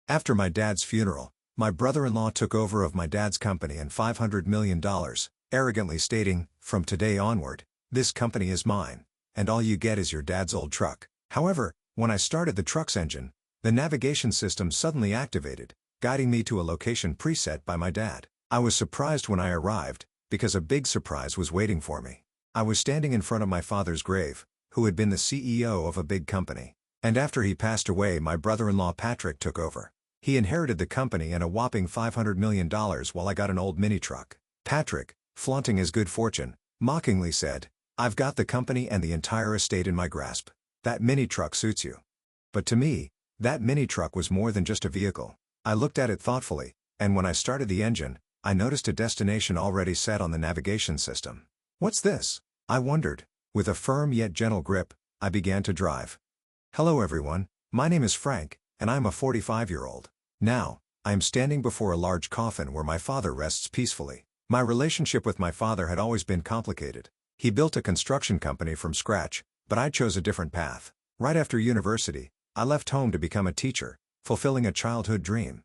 After my dad's funeral, my brother-in-law took over of my dad's company and $500 million, arrogantly stating, "From today onward, this company is mine, and all you get is your dad's old truck." However, when I started the truck's engine, the navigation system suddenly activated, guiding me to a location preset by my dad. I was surprised when I arrived, because a big surprise was waiting for me. I was standing in front of my father's grave, who had been the CEO of a big company. And after he passed away, my brother-in-law Patrick took over. He inherited the company and a whopping $500 million while I got an old mini truck. Patrick, flaunting his good fortune, mockingly said, "I've got the company and the entire estate in my grasp. That mini truck suits you." But to me, that mini truck was more than just a vehicle. I looked at it thoughtfully, and when I started the engine, I noticed a destination already set on the navigation system. "What's this?" I wondered. With a firm yet gentle grip, I began to drive. "Hello everyone, my name is Frank, and I'm a 45-year-old. Now, I am standing before a large coffin where my father rests peacefully. My relationship with my father had always been complicated. He built a construction company from scratch, but I chose a different path. Right after university, I left home to become a teacher, fulfilling a childhood dream.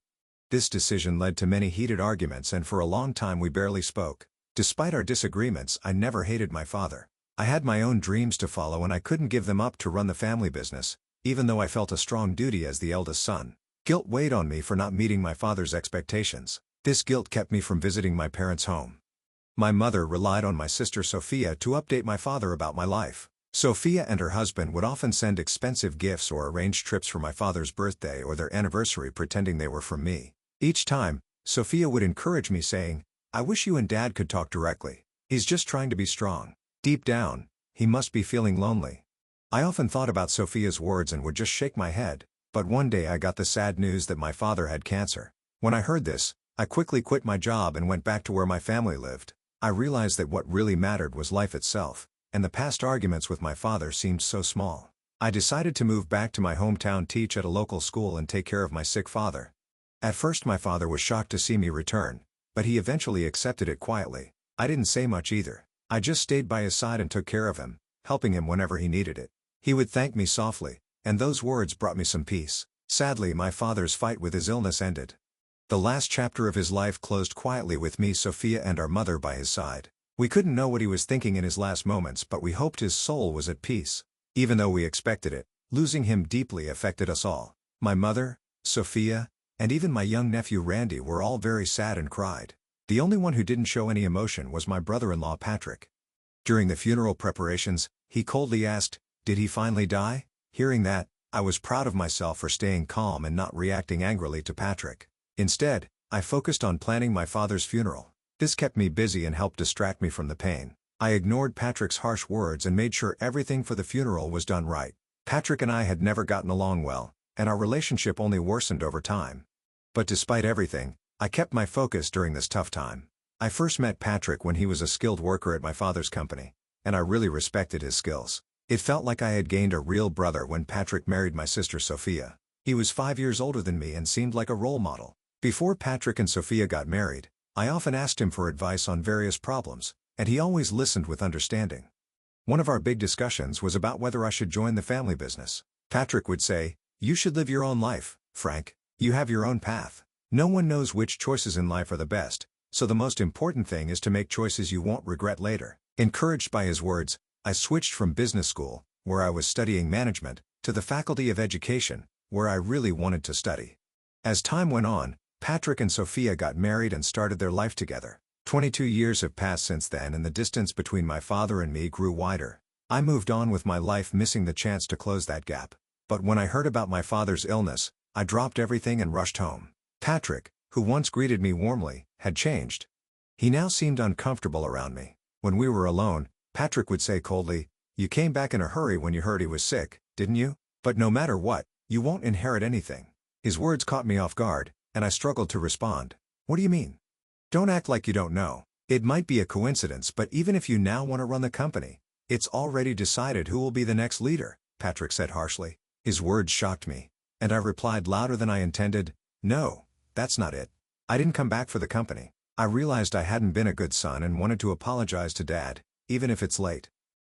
This decision led to many heated arguments, and for a long time we barely spoke. Despite our disagreements, I never hated my father. I had my own dreams to follow and I couldn't give them up to run the family business, even though I felt a strong duty as the eldest son. Guilt weighed on me for not meeting my father's expectations. This guilt kept me from visiting my parents' home. My mother relied on my sister Sophia to update my father about my life. Sophia and her husband would often send expensive gifts or arrange trips for my father's birthday or their anniversary, pretending they were from me. Each time, Sophia would encourage me, saying, "I wish you and Dad could talk directly. He's just trying to be strong. Deep down, he must be feeling lonely." I often thought about Sophia's words and would just shake my head, but one day I got the sad news that my father had cancer. When I heard this, I quickly quit my job and went back to where my family lived. I realized that what really mattered was life itself, and the past arguments with my father seemed so small. I decided to move back to my hometown, teach at a local school, and take care of my sick father. At first my father was shocked to see me return, but he eventually accepted it quietly. I didn't say much either. I just stayed by his side and took care of him, helping him whenever he needed it. He would thank me softly, and those words brought me some peace. Sadly, my father's fight with his illness ended. The last chapter of his life closed quietly with me, Sophia, and our mother by his side. We couldn't know what he was thinking in his last moments, but we hoped his soul was at peace. Even though we expected it, losing him deeply affected us all. My mother, Sophia, and even my young nephew Randy were all very sad and cried. The only one who didn't show any emotion was my brother-in-law Patrick. During the funeral preparations, he coldly asked, "Did he finally die?" Hearing that, I was proud of myself for staying calm and not reacting angrily to Patrick. Instead, I focused on planning my father's funeral. This kept me busy and helped distract me from the pain. I ignored Patrick's harsh words and made sure everything for the funeral was done right. Patrick and I had never gotten along well, and our relationship only worsened over time. But despite everything, I kept my focus during this tough time. I first met Patrick when he was a skilled worker at my father's company, and I really respected his skills. It felt like I had gained a real brother when Patrick married my sister Sophia. He was 5 years older than me and seemed like a role model. Before Patrick and Sophia got married, I often asked him for advice on various problems, and he always listened with understanding. One of our big discussions was about whether I should join the family business. Patrick would say, "You should live your own life, Frank. You have your own path. No one knows which choices in life are the best, so the most important thing is to make choices you won't regret later." Encouraged by his words, I switched from business school, where I was studying management, to the Faculty of Education, where I really wanted to study. As time went on, Patrick and Sophia got married and started their life together. 22 years have passed since then, and the distance between my father and me grew wider. I moved on with my life, missing the chance to close that gap. But when I heard about my father's illness, I dropped everything and rushed home. Patrick, who once greeted me warmly, had changed. He now seemed uncomfortable around me. When we were alone, Patrick would say coldly, "You came back in a hurry when you heard he was sick, didn't you? But no matter what, you won't inherit anything." His words caught me off guard, and I struggled to respond. "What do you mean? Don't act like you don't know. It might be a coincidence, but even if you now want to run the company, it's already decided who will be the next leader," Patrick said harshly. His words shocked me, and I replied louder than I intended, "No, that's not it. I didn't come back for the company. I realized I hadn't been a good son and wanted to apologize to Dad, even if it's late."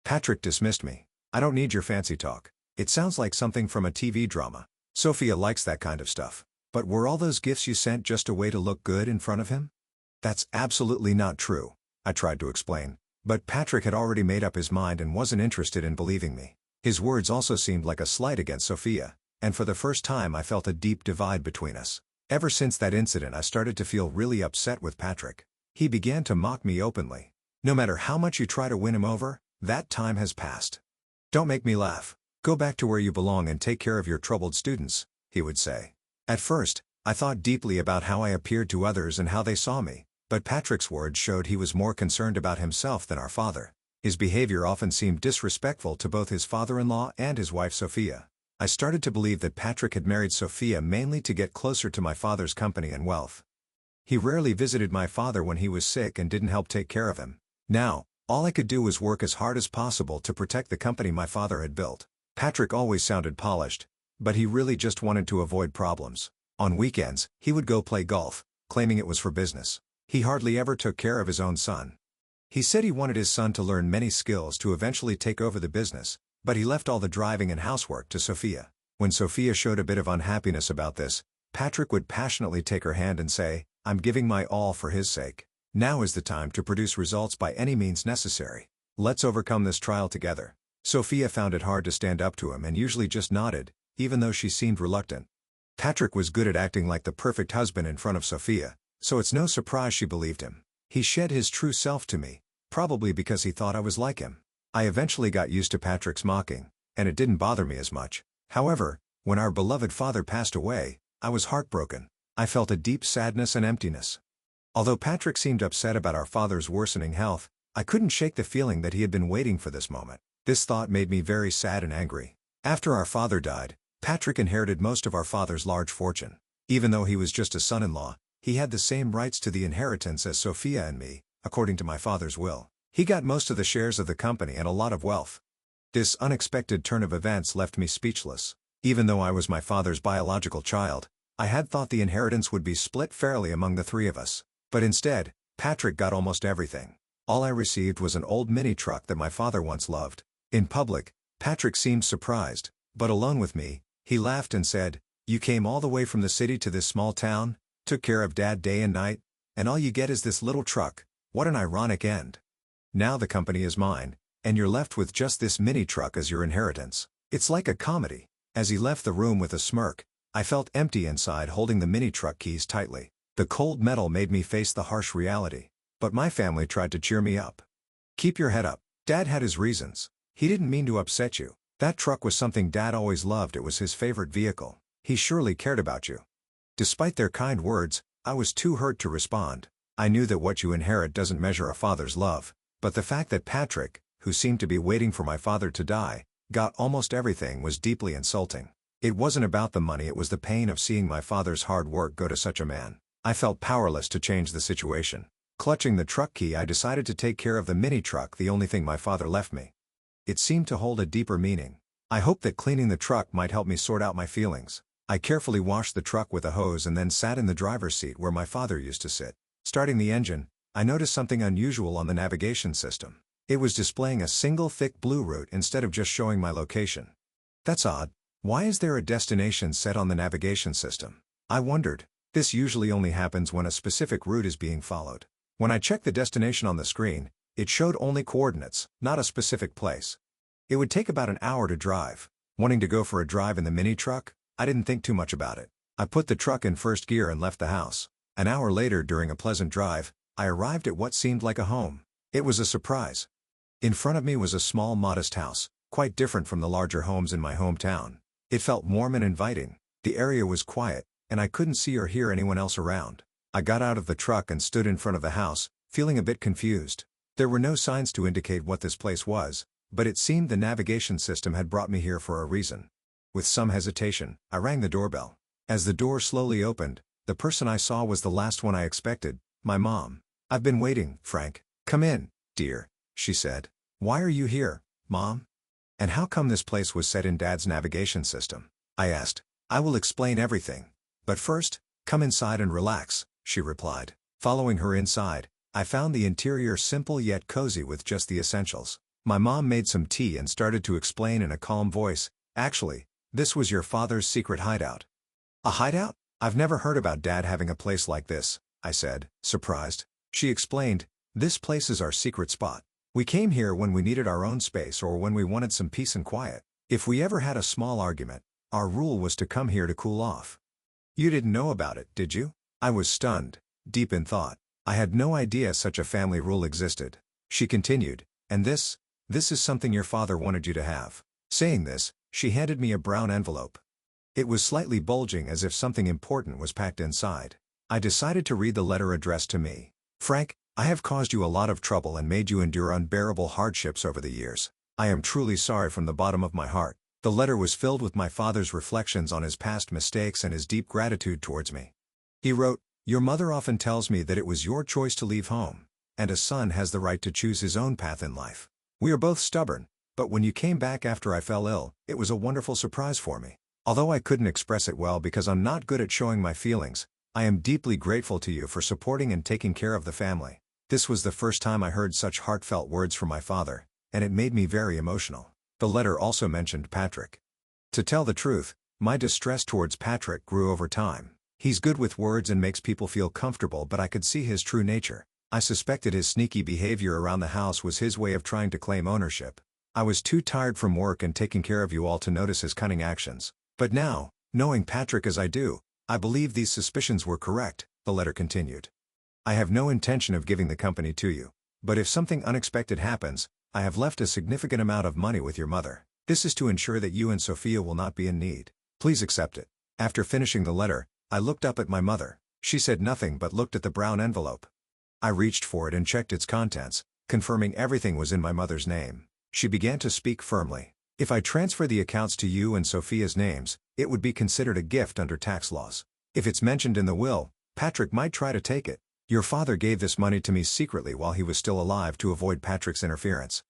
Patrick dismissed me. "I don't need your fancy talk. It sounds like something from a TV drama. Sophia likes that kind of stuff. But were all those gifts you sent just a way to look good in front of him? That's absolutely not true, I tried to explain, but Patrick had already made up his mind and wasn't interested in believing me. His words also seemed like a slight against Sophia, and for the first time I felt a deep divide between us. Ever since that incident I started to feel really upset with Patrick. He began to mock me openly. No matter how much you try to win him over, that time has passed. Don't make me laugh. Go back to where you belong and take care of your troubled students, he would say. At first, I thought deeply about how I appeared to others and how they saw me, but Patrick's words showed he was more concerned about himself than our father. His behavior often seemed disrespectful to both his father-in-law and his wife Sophia. I started to believe that Patrick had married Sophia mainly to get closer to my father's company and wealth. He rarely visited my father when he was sick and didn't help take care of him. Now, all I could do was work as hard as possible to protect the company my father had built. Patrick always sounded polished, but he really just wanted to avoid problems. On weekends, he would go play golf, claiming it was for business. He hardly ever took care of his own son. He said he wanted his son to learn many skills to eventually take over the business, but he left all the driving and housework to Sophia. When Sophia showed a bit of unhappiness about this, Patrick would passionately take her hand and say, "I'm giving my all for his sake. Now is the time to produce results by any means necessary. Let's overcome this trial together." Sophia found it hard to stand up to him and usually just nodded, even though she seemed reluctant. Patrick was good at acting like the perfect husband in front of Sophia, so it's no surprise she believed him. He shed his true self to me, probably because he thought I was like him. I eventually got used to Patrick's mocking, and it didn't bother me as much. However, when our beloved father passed away, I was heartbroken. I felt a deep sadness and emptiness. Although Patrick seemed upset about our father's worsening health, I couldn't shake the feeling that he had been waiting for this moment. This thought made me very sad and angry. After our father died, Patrick inherited most of our father's large fortune. Even though he was just a son-in-law, he had the same rights to the inheritance as Sophia and me, according to my father's will. He got most of the shares of the company and a lot of wealth. This unexpected turn of events left me speechless. Even though I was my father's biological child, I had thought the inheritance would be split fairly among the three of us. But instead, Patrick got almost everything. All I received was an old mini truck that my father once loved. In public, Patrick seemed surprised, but alone with me, he laughed and said, "You came all the way from the city to this small town, took care of Dad day and night, and all you get is this little truck. What an ironic end. Now the company is mine, and you're left with just this mini truck as your inheritance. It's like a comedy." As he left the room with a smirk, I felt empty inside, holding the mini truck keys tightly. The cold metal made me face the harsh reality, but my family tried to cheer me up. "Keep your head up. Dad had his reasons. He didn't mean to upset you. That truck was something Dad always loved. It was his favorite vehicle. He surely cared about you." Despite their kind words, I was too hurt to respond. I knew that what you inherit doesn't measure a father's love, but the fact that Patrick, who seemed to be waiting for my father to die, got almost everything was deeply insulting. It wasn't about the money, it was the pain of seeing my father's hard work go to such a man. I felt powerless to change the situation. Clutching the truck key, I decided to take care of the mini truck, the only thing my father left me. It seemed to hold a deeper meaning. I hoped that cleaning the truck might help me sort out my feelings. I carefully washed the truck with a hose and then sat in the driver's seat where my father used to sit. Starting the engine, I noticed something unusual on the navigation system. It was displaying a single thick blue route instead of just showing my location. That's odd. Why is there a destination set on the navigation system? I wondered. This usually only happens when a specific route is being followed. When I checked the destination on the screen, it showed only coordinates, not a specific place. It would take about an hour to drive. Wanting to go for a drive in the mini truck, I didn't think too much about it. I put the truck in first gear and left the house. An hour later, during a pleasant drive, I arrived at what seemed like a home. It was a surprise. In front of me was a small, modest house, quite different from the larger homes in my hometown. It felt warm and inviting. The area was quiet, and I couldn't see or hear anyone else around. I got out of the truck and stood in front of the house, feeling a bit confused. There were no signs to indicate what this place was, but it seemed the navigation system had brought me here for a reason. With some hesitation, I rang the doorbell. As the door slowly opened, the person I saw was the last one I expected, my mom. "I've been waiting, Frank. Come in, dear," she said. "Why are you here, Mom? And how come this place was set in Dad's navigation system?" I asked. "I will explain everything. But first, come inside and relax," she replied. Following her inside, I found the interior simple yet cozy with just the essentials. My mom made some tea and started to explain in a calm voice, "Actually, this was your father's secret hideout." "A hideout?" I've never heard about Dad having a place like this, I said, surprised. She explained, this place is our secret spot. We came here when we needed our own space or when we wanted some peace and quiet. If we ever had a small argument, our rule was to come here to cool off. You didn't know about it, did you? I was stunned, deep in thought. I had no idea such a family rule existed. She continued, and this is something your father wanted you to have. Saying this, she handed me a brown envelope. It was slightly bulging as if something important was packed inside. I decided to read the letter addressed to me. Frank, I have caused you a lot of trouble and made you endure unbearable hardships over the years. I am truly sorry from the bottom of my heart. The letter was filled with my father's reflections on his past mistakes and his deep gratitude towards me. He wrote, your mother often tells me that it was your choice to leave home, and a son has the right to choose his own path in life. We are both stubborn, but when you came back after I fell ill, it was a wonderful surprise for me. Although I couldn't express it well because I'm not good at showing my feelings, I am deeply grateful to you for supporting and taking care of the family. This was the first time I heard such heartfelt words from my father, and it made me very emotional. The letter also mentioned Patrick. To tell the truth, my distress towards Patrick grew over time. He's good with words and makes people feel comfortable, but I could see his true nature. I suspected his sneaky behavior around the house was his way of trying to claim ownership. I was too tired from work and taking care of you all to notice his cunning actions. But now, knowing Patrick as I do, I believe these suspicions were correct, the letter continued. I have no intention of giving the company to you, but if something unexpected happens, I have left a significant amount of money with your mother. This is to ensure that you and Sophia will not be in need. Please accept it. After finishing the letter, I looked up at my mother. She said nothing but looked at the brown envelope. I reached for it and checked its contents, confirming everything was in my mother's name. She began to speak firmly. If I transfer the accounts to you and Sophia's names, it would be considered a gift under tax laws. If it's mentioned in the will, Patrick might try to take it. Your father gave this money to me secretly while he was still alive to avoid Patrick's interference.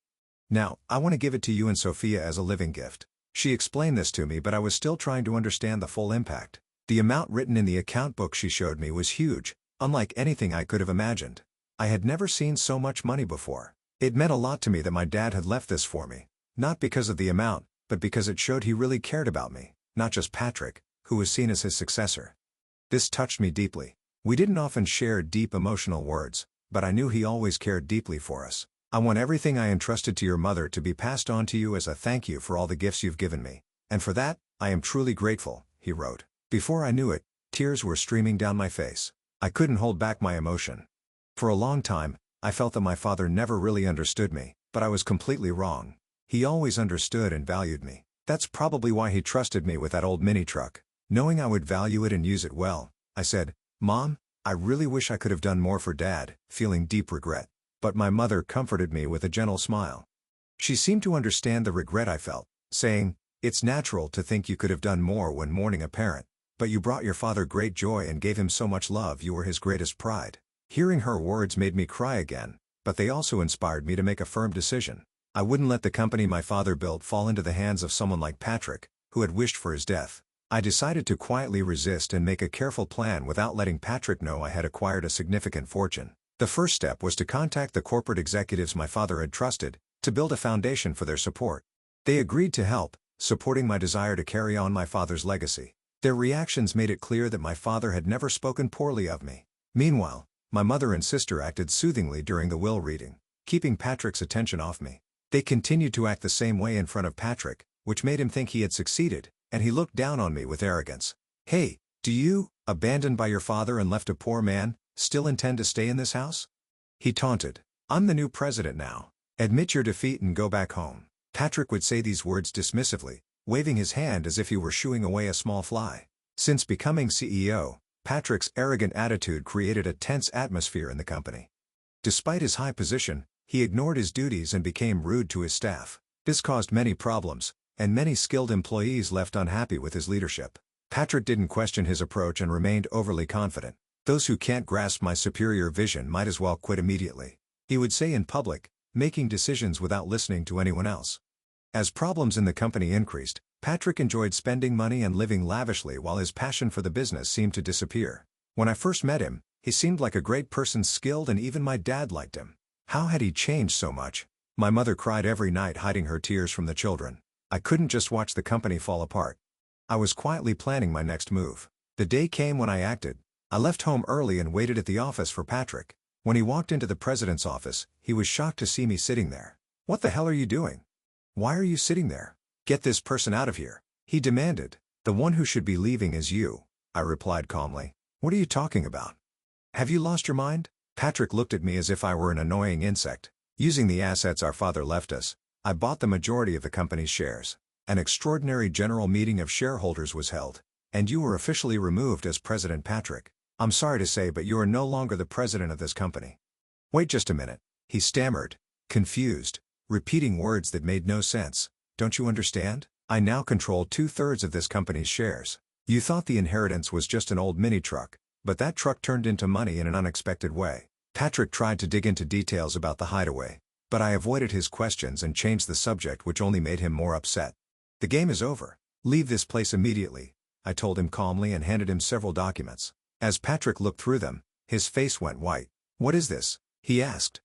Now, I want to give it to you and Sophia as a living gift. She explained this to me, but I was still trying to understand the full impact. The amount written in the account book she showed me was huge, unlike anything I could have imagined. I had never seen so much money before. It meant a lot to me that my dad had left this for me. Not because of the amount, but because it showed he really cared about me, not just Patrick, who was seen as his successor. This touched me deeply. We didn't often share deep emotional words, but I knew he always cared deeply for us. I want everything I entrusted to your mother to be passed on to you as a thank you for all the gifts you've given me. And for that, I am truly grateful, he wrote. Before I knew it, tears were streaming down my face. I couldn't hold back my emotion. For a long time, I felt that my father never really understood me, but I was completely wrong. He always understood and valued me. That's probably why he trusted me with that old mini truck. Knowing I would value it and use it well, I said, Mom, I really wish I could have done more for Dad, feeling deep regret. But my mother comforted me with a gentle smile. She seemed to understand the regret I felt, saying, it's natural to think you could have done more when mourning a parent, but you brought your father great joy and gave him so much love. You were his greatest pride. Hearing her words made me cry again, but they also inspired me to make a firm decision. I wouldn't let the company my father built fall into the hands of someone like Patrick, who had wished for his death. I decided to quietly resist and make a careful plan without letting Patrick know I had acquired a significant fortune. The first step was to contact the corporate executives my father had trusted, to build a foundation for their support. They agreed to help, supporting my desire to carry on my father's legacy. Their reactions made it clear that my father had never spoken poorly of me. Meanwhile, my mother and sister acted soothingly during the will reading, keeping Patrick's attention off me. They continued to act the same way in front of Patrick, which made him think he had succeeded, and he looked down on me with arrogance. Hey, do you, abandoned by your father and left a poor man, still intend to stay in this house? He taunted. I'm the new president now. Admit your defeat and go back home. Patrick would say these words dismissively, waving his hand as if he were shooing away a small fly. Since becoming CEO, Patrick's arrogant attitude created a tense atmosphere in the company. Despite his high position, he ignored his duties and became rude to his staff. This caused many problems, and many skilled employees left unhappy with his leadership. Patrick didn't question his approach and remained overly confident. Those who can't grasp my superior vision might as well quit immediately, he would say in public, making decisions without listening to anyone else. As problems in the company increased, Patrick enjoyed spending money and living lavishly while his passion for the business seemed to disappear. When I first met him, he seemed like a great person, skilled, and even my dad liked him. How had he changed so much? My mother cried every night, hiding her tears from the children. I couldn't just watch the company fall apart. I was quietly planning my next move. The day came when I acted. I left home early and waited at the office for Patrick. When he walked into the president's office, he was shocked to see me sitting there. "What the hell are you doing? Why are you sitting there? Get this person out of here," he demanded. "The one who should be leaving is you," I replied calmly. "What are you talking about? Have you lost your mind?" Patrick looked at me as if I were an annoying insect. "Using the assets our father left us, I bought the majority of the company's shares. An extraordinary general meeting of shareholders was held, and you were officially removed as President Patrick. I'm sorry to say, but you are no longer the president of this company." "Wait just a minute," he stammered, confused, repeating words that made no sense. "Don't you understand? I now control 2/3 of this company's shares. You thought the inheritance was just an old mini-truck, but that truck turned into money in an unexpected way." Patrick tried to dig into details about the hideaway, but I avoided his questions and changed the subject, which only made him more upset. "The game is over. Leave this place immediately," I told him calmly and handed him several documents. As Patrick looked through them, his face went white. "What is this?" he asked.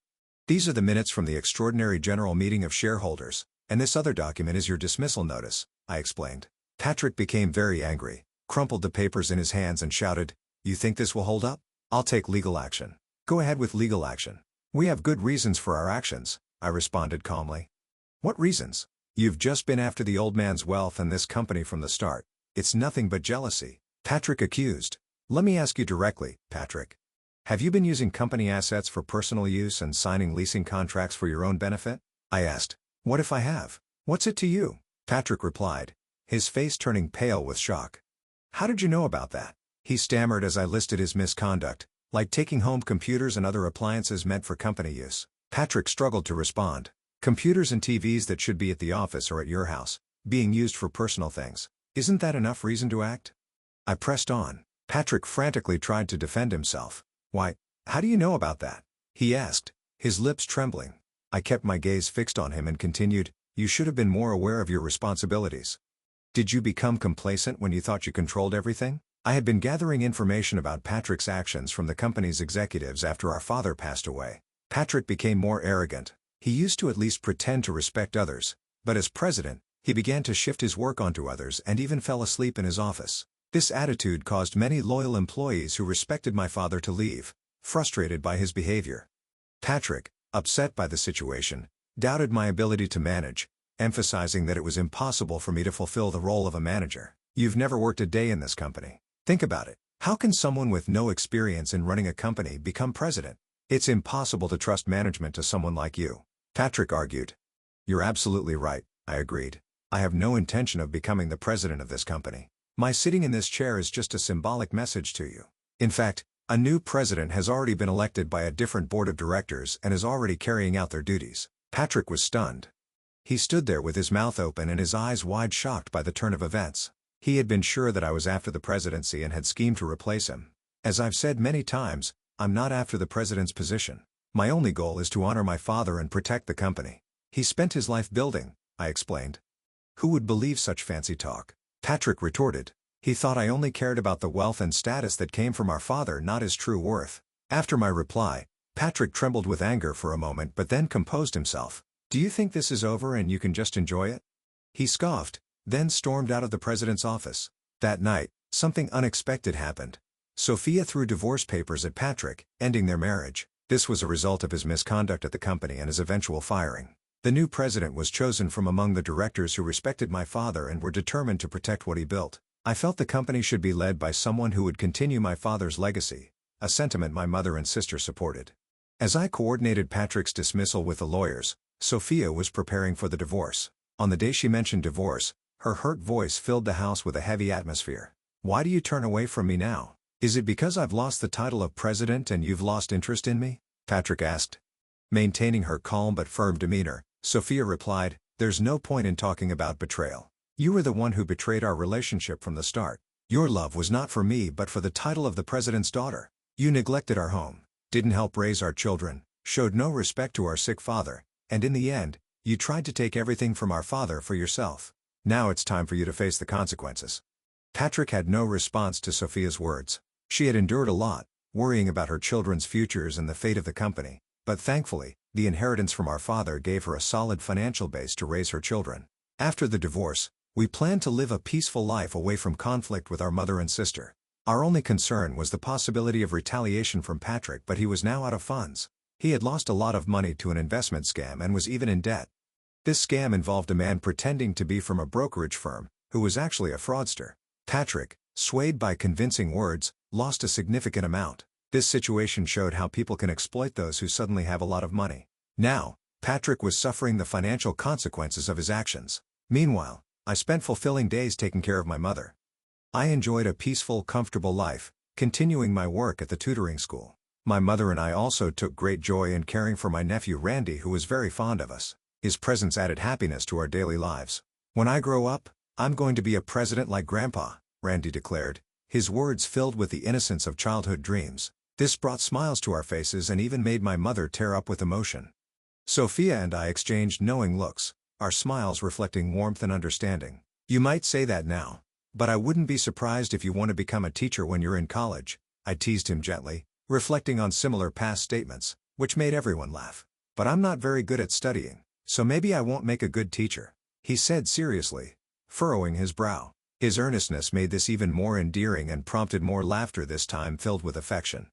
"These are the minutes from the extraordinary general meeting of shareholders, and this other document is your dismissal notice," I explained. Patrick became very angry, crumpled the papers in his hands and shouted, "You think this will hold up? I'll take legal action." "Go ahead with legal action. We have good reasons for our actions," I responded calmly. "What reasons? You've just been after the old man's wealth and this company from the start. It's nothing but jealousy," Patrick accused. "Let me ask you directly, Patrick. Have you been using company assets for personal use and signing leasing contracts for your own benefit?" I asked. "What if I have? What's it to you?" Patrick replied, his face turning pale with shock. "How did you know about that?" he stammered as I listed his misconduct, like taking home computers and other appliances meant for company use. Patrick struggled to respond. "Computers and TVs that should be at the office or at your house, being used for personal things. Isn't that enough reason to act?" I pressed on. Patrick frantically tried to defend himself. "Why, how do you know about that?" he asked, his lips trembling. I kept my gaze fixed on him and continued, "You should have been more aware of your responsibilities. Did you become complacent when you thought you controlled everything?" I had been gathering information about Patrick's actions from the company's executives after our father passed away. Patrick became more arrogant. He used to at least pretend to respect others, but as president, he began to shift his work onto others and even fell asleep in his office. This attitude caused many loyal employees who respected my father to leave, frustrated by his behavior. Patrick, upset by the situation, doubted my ability to manage, emphasizing that it was impossible for me to fulfill the role of a manager. "You've never worked a day in this company. Think about it. How can someone with no experience in running a company become president? It's impossible to trust management to someone like you," Patrick argued. "You're absolutely right," I agreed. "I have no intention of becoming the president of this company. My sitting in this chair is just a symbolic message to you. In fact, a new president has already been elected by a different board of directors and is already carrying out their duties." Patrick was stunned. He stood there with his mouth open and his eyes wide, shocked by the turn of events. He had been sure that I was after the presidency and had schemed to replace him. As I've said many times, I'm not after the president's position. My only goal is to honor my father and protect the company. He spent his life building, I explained. "Who would believe such fancy talk?" Patrick retorted. He thought I only cared about the wealth and status that came from our father, not his true worth. After my reply, Patrick trembled with anger for a moment but then composed himself. "Do you think this is over and you can just enjoy it?" he scoffed, then stormed out of the president's office. That night, something unexpected happened. Sophia threw divorce papers at Patrick, ending their marriage. This was a result of his misconduct at the company and his eventual firing. The new president was chosen from among the directors who respected my father and were determined to protect what he built. I felt the company should be led by someone who would continue my father's legacy, a sentiment my mother and sister supported. As I coordinated Patrick's dismissal with the lawyers, Sophia was preparing for the divorce. On the day she mentioned divorce, her hurt voice filled the house with a heavy atmosphere. "Why do you turn away from me now? Is it because I've lost the title of president and you've lost interest in me?" Patrick asked. Maintaining her calm but firm demeanor, Sophia replied, "There's no point in talking about betrayal. You were the one who betrayed our relationship from the start. Your love was not for me but for the title of the president's daughter. You neglected our home, didn't help raise our children, showed no respect to our sick father, and in the end, you tried to take everything from our father for yourself. Now it's time for you to face the consequences." Patrick had no response to Sophia's words. She had endured a lot, worrying about her children's futures and the fate of the company, but thankfully, the inheritance from our father gave her a solid financial base to raise her children. After the divorce, we planned to live a peaceful life away from conflict with our mother and sister. Our only concern was the possibility of retaliation from Patrick, but he was now out of funds. He had lost a lot of money to an investment scam and was even in debt. This scam involved a man pretending to be from a brokerage firm, who was actually a fraudster. Patrick, swayed by convincing words, lost a significant amount. This situation showed how people can exploit those who suddenly have a lot of money. Now, Patrick was suffering the financial consequences of his actions. Meanwhile, I spent fulfilling days taking care of my mother. I enjoyed a peaceful, comfortable life, continuing my work at the tutoring school. My mother and I also took great joy in caring for my nephew Randy, who was very fond of us. His presence added happiness to our daily lives. "When I grow up, I'm going to be a president like Grandpa," Randy declared, his words filled with the innocence of childhood dreams. This brought smiles to our faces and even made my mother tear up with emotion. Sophia and I exchanged knowing looks, our smiles reflecting warmth and understanding. "You might say that now, but I wouldn't be surprised if you want to become a teacher when you're in college," I teased him gently, reflecting on similar past statements, which made everyone laugh. "But I'm not very good at studying, so maybe I won't make a good teacher," he said seriously, furrowing his brow. His earnestness made this even more endearing and prompted more laughter, this time filled with affection.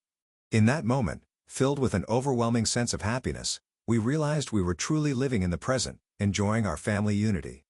In that moment, filled with an overwhelming sense of happiness, we realized we were truly living in the present, enjoying our family unity.